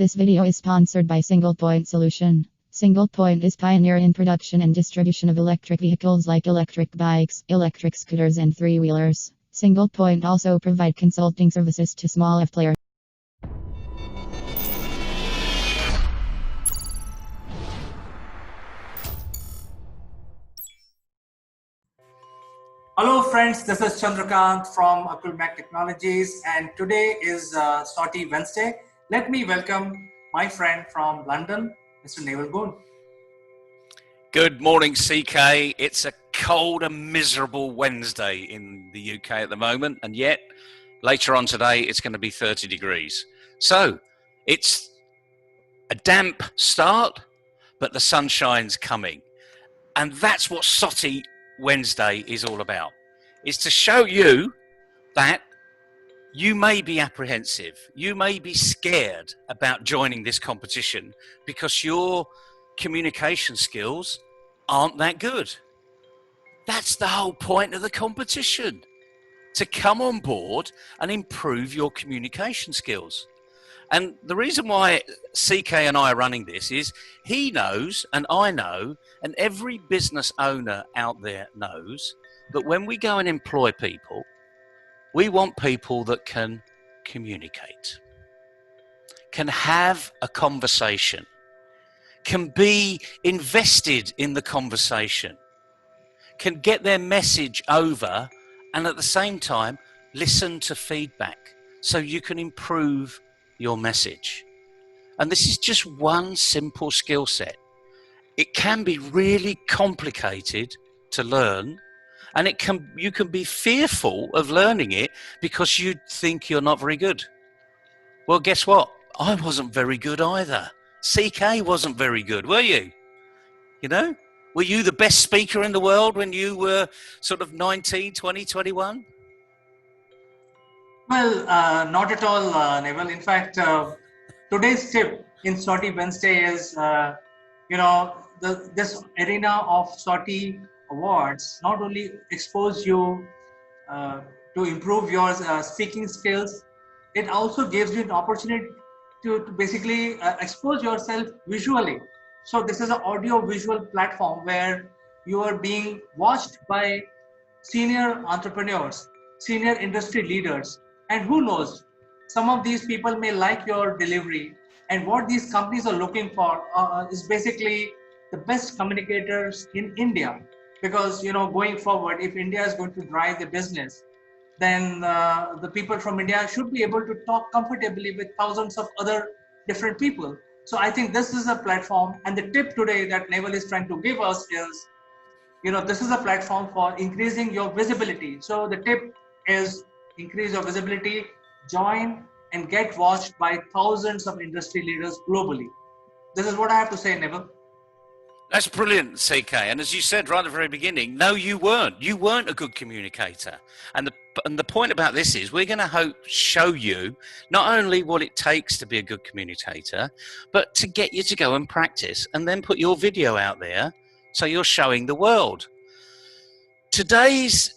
This video is sponsored by Single Point Solution. Single Point is pioneer in production and distribution of electric vehicles like electric bikes, electric scooters and three-wheelers. Single Point also provide consulting services to small F players. Hello friends, this is Chandrakant from Akulmac Technologies and today is Sortie Wednesday. Let me welcome my friend from London, Mr. Naval Goon. Good morning, CK. It's a cold and miserable Wednesday in the UK at the moment, and yet later on today it's going to be 30 degrees. So it's a damp start, but the sunshine's coming. And that's what Sortie Wednesday is all about. It's to show you that you may be apprehensive, you may be scared about joining this competition because your communication skills aren't that good. That's the whole point of the competition, to come on board and improve your communication skills. And the reason why CK and I are running this is he knows, and I know, and every business owner out there knows that when we go and employ people, we want people that can communicate, can have a conversation, can be invested in the conversation, can get their message over, and at the same time, listen to feedback so you can improve your message. And this is just one simple skill set. It can be really complicated to learn, and you can be fearful of learning it because you think you're not very good. Well, guess what? I wasn't very good either. CK wasn't very good, were you? You know? Were you the best speaker in the world when you were sort of 19, 20, 21? Well, not at all, Naval. In fact, today's tip in Sortie Wednesday is, this arena of Sortie Awards not only expose you to improve your speaking skills, it also gives you an opportunity to basically expose yourself visually. So this is an audio-visual platform where you are being watched by senior entrepreneurs, senior industry leaders, and who knows, some of these people may like your delivery. And what these companies are looking for is basically the best communicators in India. Because, going forward, if India is going to drive the business, then the people from India should be able to talk comfortably with thousands of other different people. So I think this is a platform, and the tip today that Naval is trying to give us is, this is a platform for increasing your visibility. So the tip is increase your visibility, join and get watched by thousands of industry leaders globally. This is what I have to say, Naval. That's brilliant, CK. And as you said right at the very beginning, no, you weren't. You weren't a good communicator. And the point about this is we're going to show you not only what it takes to be a good communicator, but to get you to go and practice and then put your video out there so you're showing the world. Today's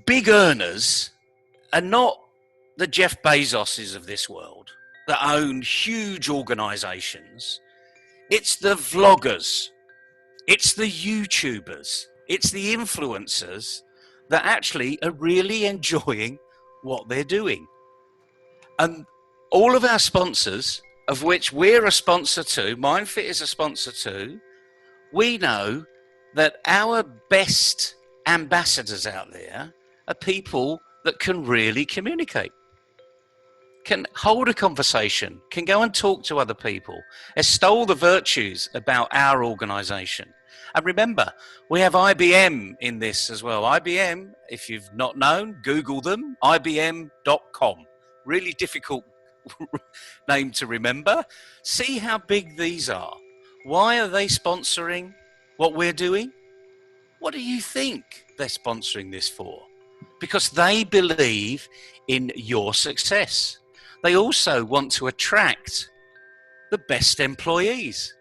big earners are not the Jeff Bezoses of this world that own huge organizations. It's the vloggers. It's the YouTubers, it's the influencers that actually are really enjoying what they're doing. And all of our sponsors, of which we're a sponsor to, MindFit is a sponsor to, we know that our best ambassadors out there are people that can really communicate, can hold a conversation, can go and talk to other people, extol the virtues about our organization. And remember, we have IBM in this as well. IBM, if you've not known, Google them, IBM.com. Really difficult name to remember. See how big these are. Why are they sponsoring what we're doing? What do you think they're sponsoring this for? Because they believe in your success. They also want to attract the best employees.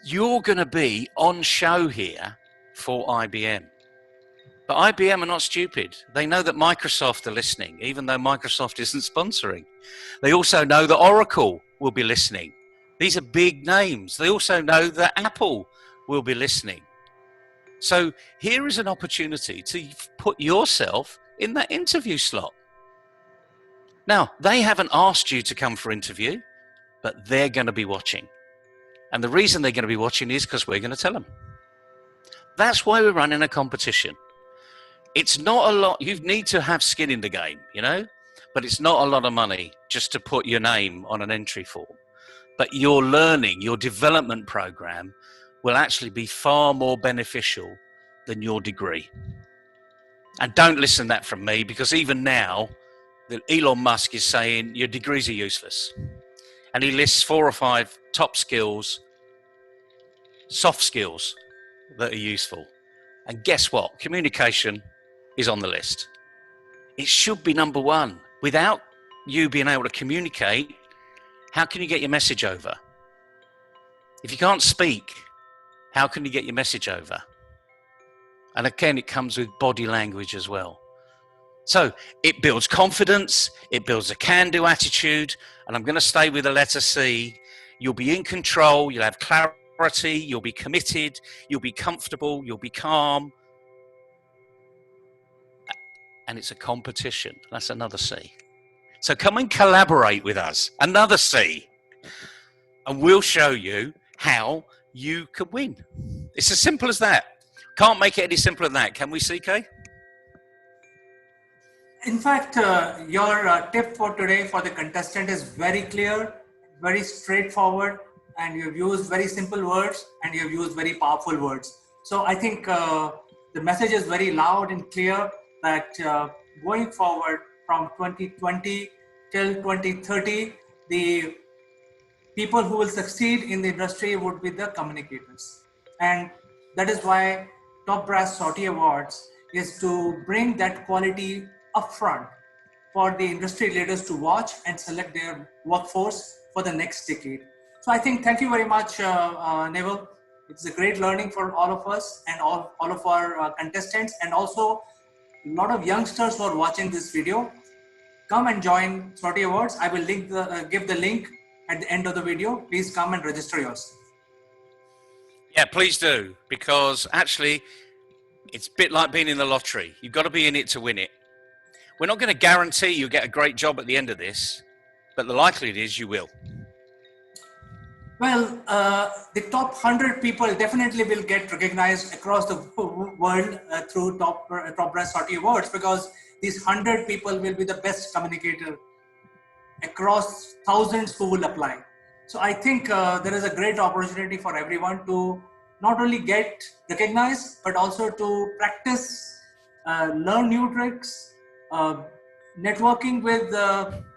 You're going to be on show here for IBM. But IBM are not stupid. They know that Microsoft are listening, even though Microsoft isn't sponsoring. They also know that Oracle will be listening. These are big names. They also know that Apple will be listening. So here is an opportunity to put yourself in that interview slot. Now, they haven't asked you to come for interview, but they're going to be watching. And the reason they're going to be watching is because we're going to tell them. That's why we're running a competition. It's not a lot. You need to have skin in the game, you know, but it's not a lot of money just to put your name on an entry form. But your learning, your development program will actually be far more beneficial than your degree. And don't listen to that from me, because even now, Elon Musk is saying your degrees are useless. And he lists 4 or 5 top skills, soft skills that are useful. And guess what? Communication is on the list. It should be number 1. Without you being able to communicate, how can you get your message over? If you can't speak, how can you get your message over? And again, it comes with body language as well. So it builds confidence, it builds a can-do attitude, and I'm going to stay with the letter C. You'll be in control, you'll have clarity, you'll be committed, you'll be comfortable, you'll be calm. And it's a competition. That's another C. So come and collaborate with us, another C. And we'll show you how you can win. It's as simple as that. Can't make it any simpler than that, can we, CK? In fact, your tip for today for the contestant is very clear, very straightforward, and you've used very simple words and you've used very powerful words. So I think the message is very loud and clear that going forward from 2020 till 2030, the people who will succeed in the industry would be the communicators. And that is why Top Brass SOTI Awards is to bring that quality upfront for the industry leaders to watch and select their workforce for the next decade. So I think, thank you very much, Neville. It's a great learning for all of us and all of our contestants, and also a lot of youngsters who are watching this video. Come and join SOTI Awards. I will give the link at the end of the video. Please come and register yourself. Yeah, please do, because actually it's a bit like being in the lottery. You've got to be in it to win it. We're not going to guarantee you get a great job at the end of this, but the likelihood is you will. Well, the top 100 people definitely will get recognized across the world through Top Brass SOTI Awards, because these 100 people will be the best communicator across thousands who will apply. So I think there is a great opportunity for everyone to not only get recognized, but also to practice, learn new tricks, networking with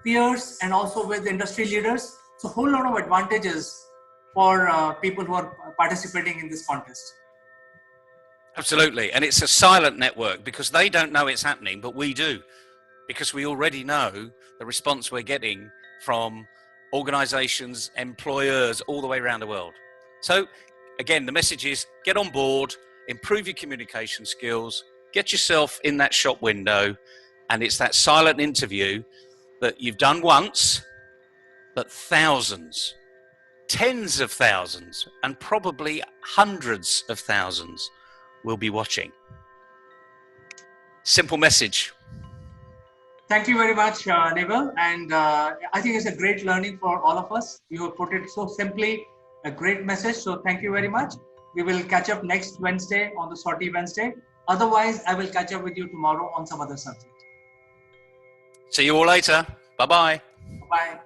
peers and also with industry leaders. So a whole lot of advantages for people who are participating in this contest. Absolutely. And it's a silent network, because they don't know it's happening, but we do, because we already know the response we're getting from organizations, employers, all the way around the world. So again, the message is get on board, improve your communication skills, get yourself in that shop window, and it's that silent interview that you've done once, but thousands, tens of thousands, and probably hundreds of thousands will be watching. Simple message. Thank you very much, Neville. And I think it's a great learning for all of us. You have put it so simply, a great message. So thank you very much. We will catch up next Wednesday on the SOTI Wednesday. Otherwise, I will catch up with you tomorrow on some other subject. See you all later. Bye-bye. Bye.